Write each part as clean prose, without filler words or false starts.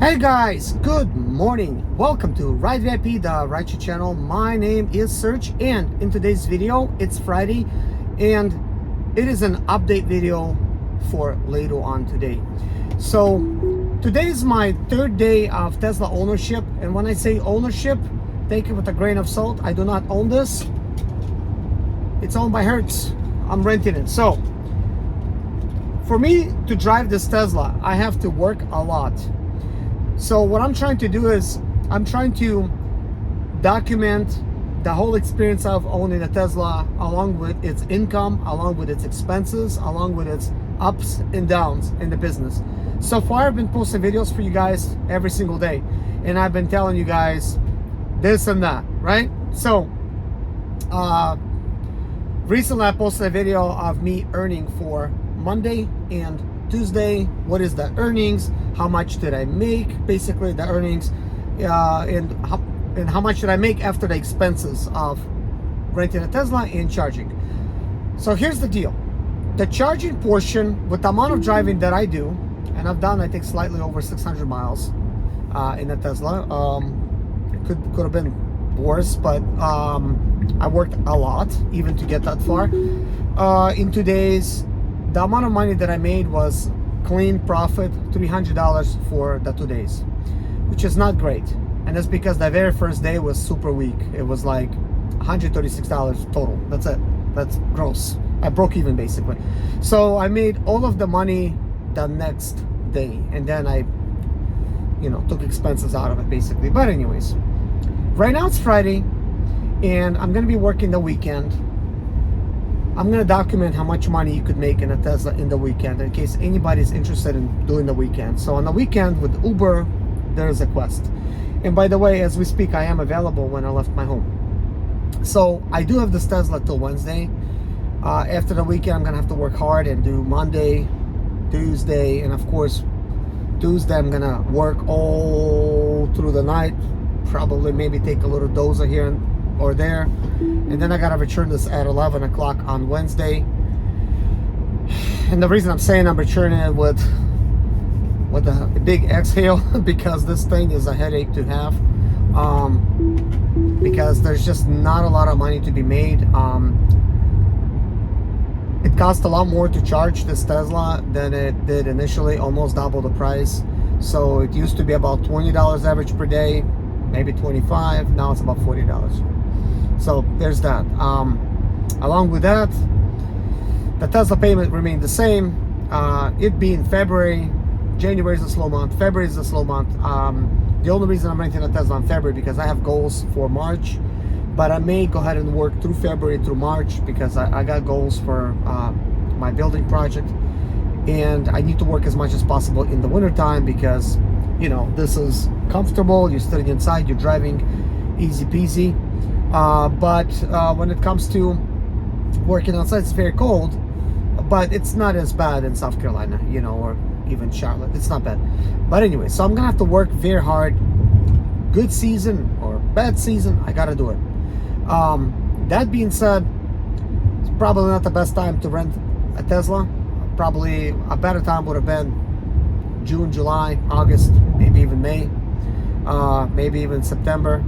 Hey guys, good morning. Welcome to Ride VIP, the Ride channel. My name is Serge, and in today's video, it's Friday, and it is an update video for later on today. So today is my third day of Tesla ownership, and when I say ownership, take it with a grain of salt. I do not own this. It's owned by Hertz. I'm renting it. So for me to drive this Tesla, I have to work a lot. So what I'm trying to do is I'm trying to document the whole experience of owning a Tesla, along with its income, along with its expenses, along with its ups and downs in the business. So far, I've been posting videos for you guys every single day, and I've been telling you guys this and that, right? So recently I posted a video of me earning for Monday and Tuesday. What is the earnings? How much did I make? Basically the earnings, and how much did I make after the expenses of renting a Tesla and charging. So here's the deal. The charging portion, with the amount of driving that I do, and I've done I think slightly over 600 miles in a Tesla. It could have been worse, but I worked a lot even to get that far. In today's, the amount of money that I made was clean profit, $300 for the 2 days, which is not great. And that's because the very first day was super weak. It was like $136 total. That's it. That's gross. I broke even basically. So I made all of the money the next day, and then I, took expenses out of it basically. But anyways, right now it's Friday, and I'm gonna be working the weekend. I'm gonna document how much money you could make in a Tesla in the weekend, in case anybody's interested in doing the weekend. So on the weekend with Uber, there is a Quest. And by the way, as we speak, I am available when I left my home. So I do have this Tesla till Wednesday. After the weekend, I'm gonna have to work hard and do Monday, Tuesday, and of course, Tuesday I'm gonna work all through the night. Probably maybe take a little dozer here or there, and then I gotta return this at 11 o'clock on Wednesday. And the reason I'm saying I'm returning it with a big exhale because this thing is a headache to have, because there's just not a lot of money to be made. It costs a lot more to charge this Tesla than it did initially, almost double the price. So it used to be about $20 average per day, maybe 25. Now it's about $40. So there's that. Along with that, the Tesla payment remained the same. It being February, January is a slow month, February is a slow month. The only reason I'm renting a Tesla in February because I have goals for March, but I may go ahead and work through February through March because I got goals for my building project, and I need to work as much as possible in the wintertime because this is comfortable. You're sitting inside, you're driving, easy peasy. But when it comes to working outside, it's very cold, but it's not as bad in South Carolina, or even Charlotte. It's not bad. But anyway, so I'm gonna have to work very hard. Good season or bad season, I gotta do it. That being said, it's probably not the best time to rent a Tesla. Probably a better time would have been June, July, August, maybe even May, maybe even September,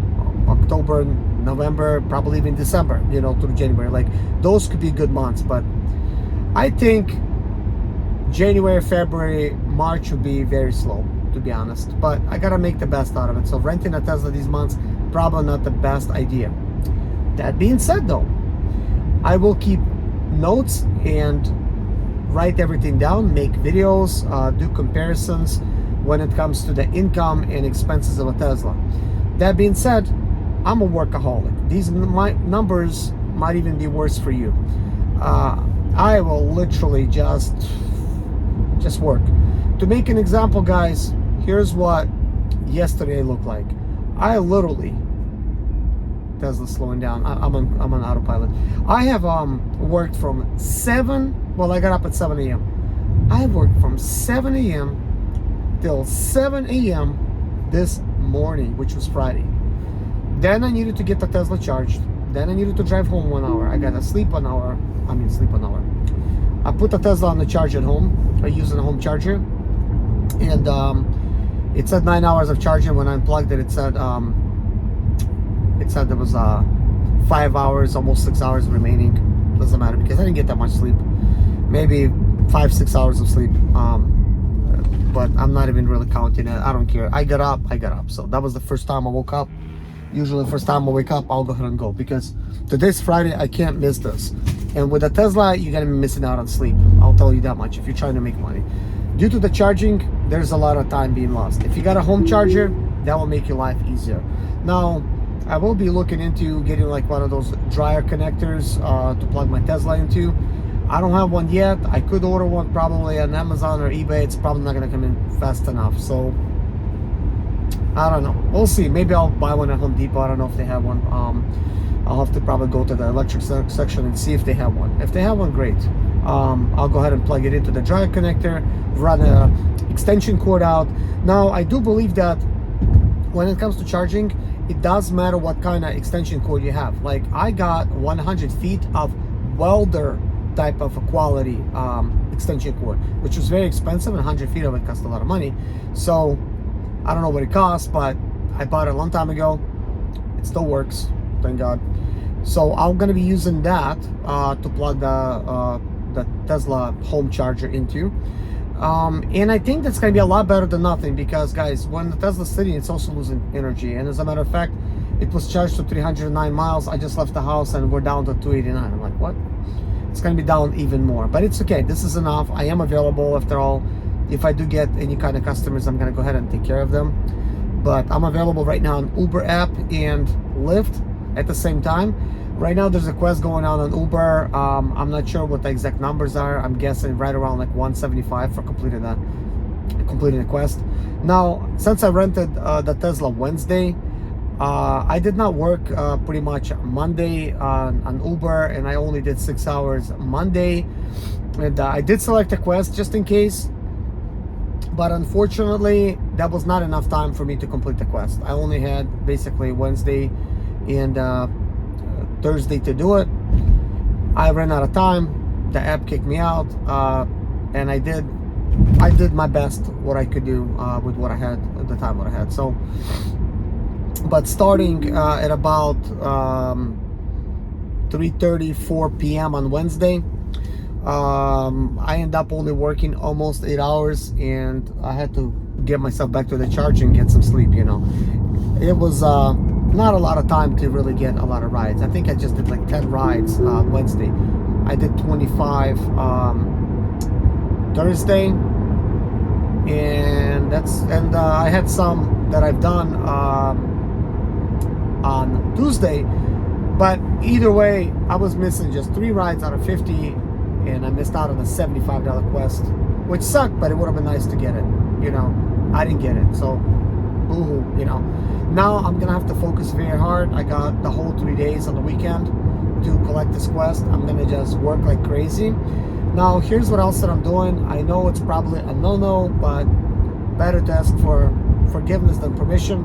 October, November, probably even December, through January. Like those could be good months, but I think January, February, March would be very slow, to be honest. But I gotta make the best out of it. So renting a Tesla these months, probably not the best idea. That being said though, I will keep notes and write everything down, make videos, do comparisons when it comes to the income and expenses of a Tesla. That being said, I'm a workaholic. These numbers might even be worse for you. I will literally just work. To make an example, guys, here's what yesterday looked like. I literally, Tesla's slowing down. I'm on autopilot. I have worked from 7. Well, I got up at 7 a.m. I worked from 7 a.m. till 7 a.m. this morning, which was Friday. Then I needed to get the Tesla charged. Then I needed to drive home 1 hour. I gotta sleep 1 hour. I put the Tesla on the charge at home. I use a home charger. And It said 9 hours of charging. When I unplugged it, it said there was 5 hours, almost 6 hours remaining. Doesn't matter because I didn't get that much sleep. Maybe 5-6 hours of sleep. But I'm not even really counting it. I don't care. I got up. So that was the first time I woke up. Usually the first time I wake up, I'll go ahead and go, because today's Friday, I can't miss this. And with a Tesla, you're gonna be missing out on sleep. I'll tell you that much if you're trying to make money. Due to the charging, there's a lot of time being lost. If you got a home charger, that will make your life easier. Now, I will be looking into getting like one of those dryer connectors to plug my Tesla into. I don't have one yet. I could order one probably on Amazon or eBay. It's probably not gonna come in fast enough. So I don't know. We'll see. Maybe I'll buy one at Home Depot. I don't know if they have one. I'll have to probably go to the electric section and see if they have one. If they have one, great. I'll go ahead and plug it into the dryer connector, run a extension cord out. Now, I do believe that when it comes to charging, it does matter what kind of extension cord you have. Like, I got 100 feet of welder type of a quality extension cord, which was very expensive, and 100 feet of it cost a lot of money. So I don't know what it costs, but I bought it a long time ago. It still works, thank God. So I'm gonna be using that to plug the Tesla home charger into. And I think that's gonna be a lot better than nothing, because guys, when the Tesla's sitting, it's also losing energy. And as a matter of fact, it was charged to 309 miles. I just left the house and we're down to 289. I'm like, what? It's gonna be down even more, but it's okay. This is enough. I am available after all. If I do get any kind of customers, I'm gonna go ahead and take care of them. But I'm available right now on Uber app and Lyft at the same time. Right now there's a quest going on Uber. I'm not sure what the exact numbers are. I'm guessing right around like 175 for completing the quest. Now, since I rented the Tesla Wednesday, I did not work pretty much Monday on Uber, and I only did 6 hours Monday. And I did select a quest just in case, but unfortunately that was not enough time for me to complete the quest. I only had basically Wednesday and Thursday to do it. I ran out of time. The app kicked me out, and I did my best what I could do with what I had at the time, what I had. So, but starting at about 3:30, 4 p.m. on Wednesday, I ended up only working almost 8 hours, and I had to get myself back to the charge and get some sleep. You know, it was not a lot of time to really get a lot of rides. I think I just did like 10 rides Wednesday. I did 25 Thursday, and I had some that I've done on Tuesday. But either way, I was missing just 3 rides out of 50, and I missed out on the $75 quest, which sucked, but it would have been nice to get it. You know, I didn't get it, so boo-hoo, you know. Now I'm gonna have to focus very hard. I got the whole 3 days on the weekend to collect this quest. I'm gonna just work like crazy. Now, here's what else that I'm doing. I know it's probably a no-no, but better to ask for forgiveness than permission.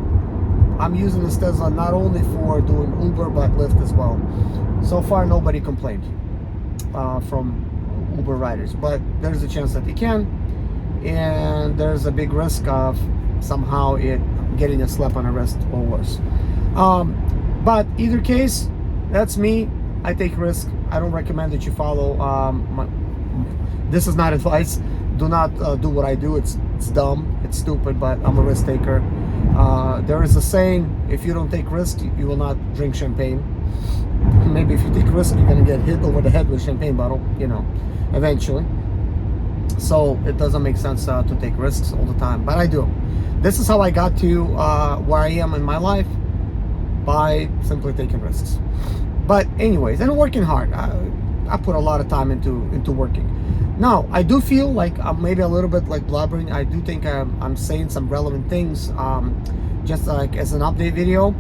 I'm using this Tesla not only for doing Uber, but Lyft as well. So far, nobody complained from Uber riders, but there's a chance that they can, and there's a big risk of somehow it getting a slap on the wrist or worse. But either case, that's me. I take risk. I don't recommend that you follow. This is not advice. Do not do what I do. It's dumb. It's stupid. But I'm a risk taker. There is a saying: if you don't take risk, you will not drink champagne. Maybe if you take risk, you're gonna get hit over the head with a champagne bottle. You know, eventually. So it doesn't make sense to take risks all the time, but I do. This is how I got to where I am in my life, by simply taking risks. But anyways, and working hard. I put a lot of time into working. Now, I do feel like I'm maybe a little bit like blubbering. I do think I'm saying some relevant things, just like as an update video.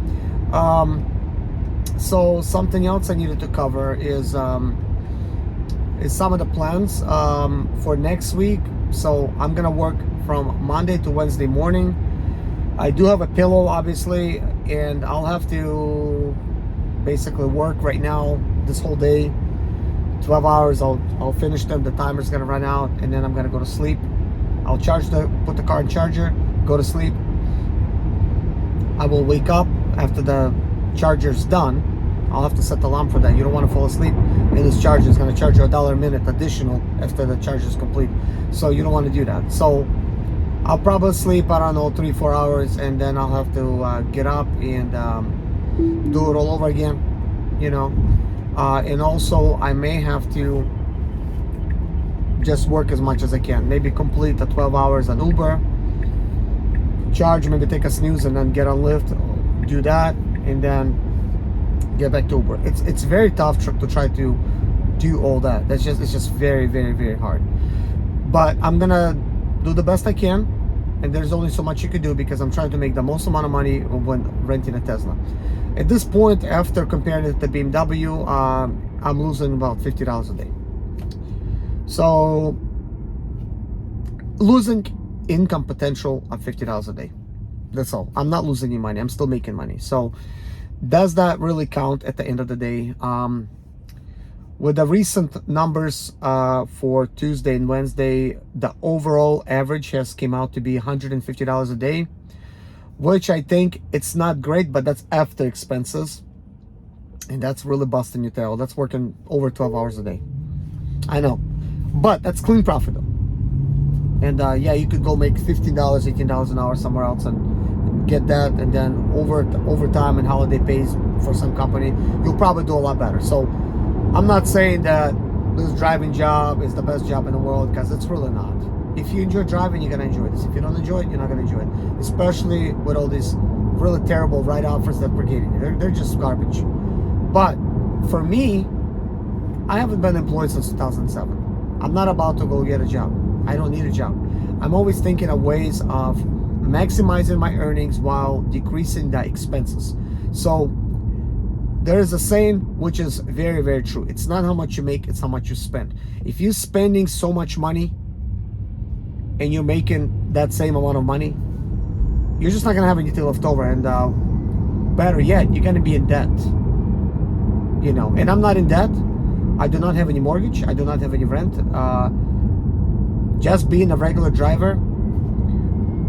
So something else I needed to cover is some of the plans for next week. So I'm gonna work from Monday to Wednesday morning. I do have a pillow, obviously, and I'll have to basically work right now this whole day, 12 hours. I'll finish them. The timer's gonna run out, and then I'm gonna go to sleep. I'll put the car in charger, go to sleep. I will wake up after the charger's done. I'll have to set the alarm for that. You don't want to fall asleep, and this charger is going to charge you $1 a minute additional after the charge is complete. So you don't want to do that. So I'll probably sleep, I don't know, 3-4 hours, and then I'll have to get up and do it all over again, you know. And also I may have to just work as much as I can. Maybe complete the 12 hours on Uber, charge, maybe take a snooze, and then get on Lyft, do that, and then get back to Uber. It's very tough to try to do all that. It's just very, very, very hard. But I'm gonna do the best I can, and there's only so much you can do because I'm trying to make the most amount of money when renting a Tesla. At this point, after comparing it to BMW, I'm losing about $50 a day. So losing income potential of $50 a day. That's all. I'm not losing any money. I'm still making money. So does that really count at the end of the day? With the recent numbers for Tuesday and Wednesday, the overall average has came out to be $150 a day, which I think it's not great, but that's after expenses. And that's really busting your tail. That's working over 12 hours a day. I know, but that's clean profit though. And yeah, you could go make $15, $18 an hour somewhere else and get that, and then overtime and holiday pays for some company, you'll probably do a lot better. So I'm not saying that this driving job is the best job in the world, because it's really not. If you enjoy driving, you're gonna enjoy this. If you don't enjoy it, you're not gonna enjoy it. Especially with all these really terrible ride offers that we're getting. They're just garbage. But for me, I haven't been employed since 2007. I'm not about to go get a job. I don't need a job. I'm always thinking of ways of maximizing my earnings while decreasing the expenses. So there is a saying which is very, very true. It's not how much you make, it's how much you spend. If you're spending so much money and you're making that same amount of money, you're just not gonna have anything left over. And better yet, you're gonna be in debt. You know, and I'm not in debt. I do not have any mortgage. I do not have any rent. Just being a regular driver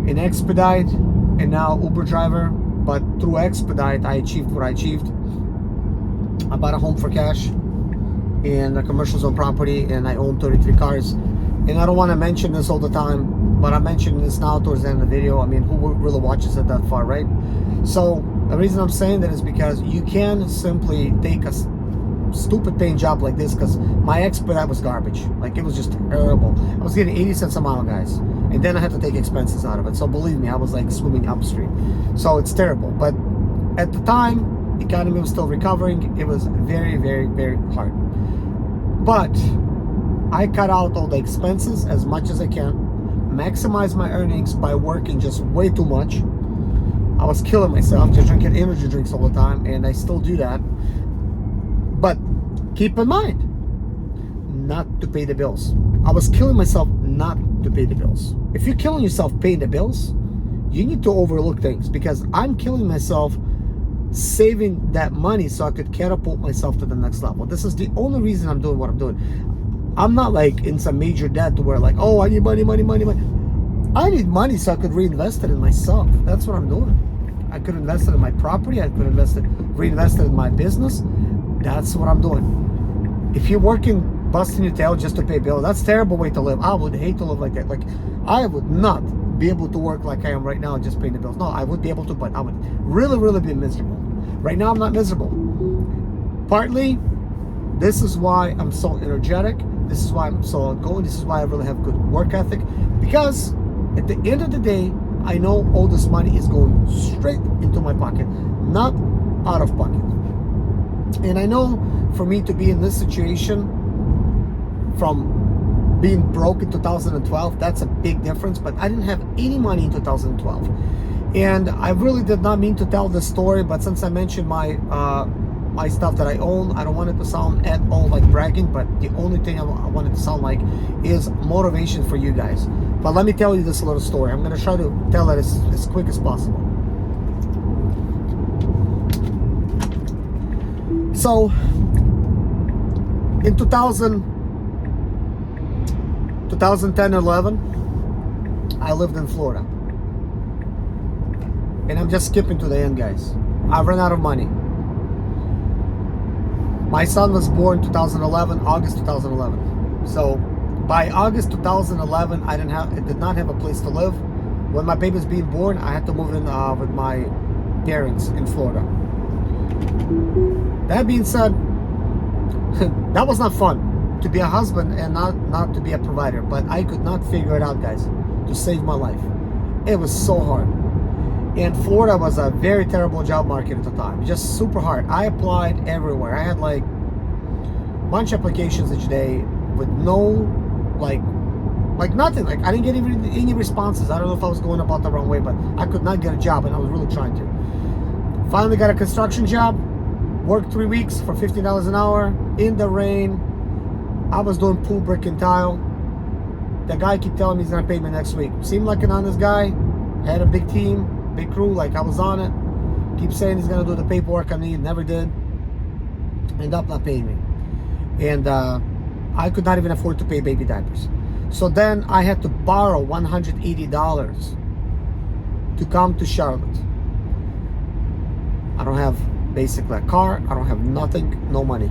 in Expedite and now Uber driver. But through Expedite, I achieved what I achieved. I bought a home for cash in a commercial zone property, and I own 33 cars. And I don't want to mention this all the time, but I'm mentioning this now towards the end of the video. I mean, who really watches it that far, right? So the reason I'm saying that is because you can simply take a stupid paying job like this, because my Expedite was garbage. Like, it was just terrible. I was getting 80 cents a mile, guys, and then I had to take expenses out of it. So believe me, I was like swimming upstream. So it's terrible. But at the time, the economy was still recovering. It was very, very, very hard. But I cut out all the expenses as much as I can, maximize my earnings by working just way too much. I was killing myself, just drinking energy drinks all the time, and I still do that. But keep in mind, not to pay the bills. I was killing myself not to pay the bills. If you're killing yourself paying the bills, you need to overlook things, because I'm killing myself saving that money so I could catapult myself to the next level. This is the only reason I'm doing what I'm doing. I'm not like in some major debt to where like, oh, I need money. I need money so I could reinvest it in myself. That's what I'm doing. I could invest it in my property. I could reinvest it in my business. That's what I'm doing. If you're working, busting your tail just to pay bills, that's a terrible way to live. I would hate to live like that. Like, I would not be able to work like I am right now, just paying the bills. No, I would be able to, but I would really, really be miserable. Right now, I'm not miserable. Partly, this is why I'm so energetic. This is why I'm so outgoing. This is why I really have good work ethic. Because at the end of the day, I know all this money is going straight into my pocket, not out of pocket. And I know for me to be in this situation from being broke in 2012, that's a big difference. But I didn't have any money in 2012. And I really did not mean to tell this story, but since I mentioned my stuff that I own, I don't want it to sound at all like bragging, but the only thing I want it to sound like is motivation for you guys. But let me tell you this little story. I'm going to try to tell it as quick as possible. So in 2010, 11, I lived in Florida. And I'm just skipping to the end, guys. I ran out of money. My son was born 2011, August 2011. So by August 2011, I did not have a place to live. When my baby was being born, I had to move in with my parents in Florida. That being said, that was not fun to be a husband and not to be a provider. But I could not figure it out, guys, to save my life. It was so hard. And Florida was a very terrible job market at the time. Just super hard. I applied everywhere. I had like a bunch of applications each day with no, like nothing. Like I didn't get even any responses. I don't know if I was going about the wrong way, but I could not get a job, and I was really trying to. Finally got a construction job. Worked 3 weeks for $15 an hour in the rain. I was doing pool, brick, and tile. The guy kept telling me he's gonna pay me next week. Seemed like an honest guy. Had a big team, big crew, like I was on it. Keep saying he's gonna do the paperwork I need, never did. Ended up not paying me. And I could not even afford to pay baby diapers. So then I had to borrow $180 to come to Charlotte. I don't have basically a car, I don't have nothing, no money.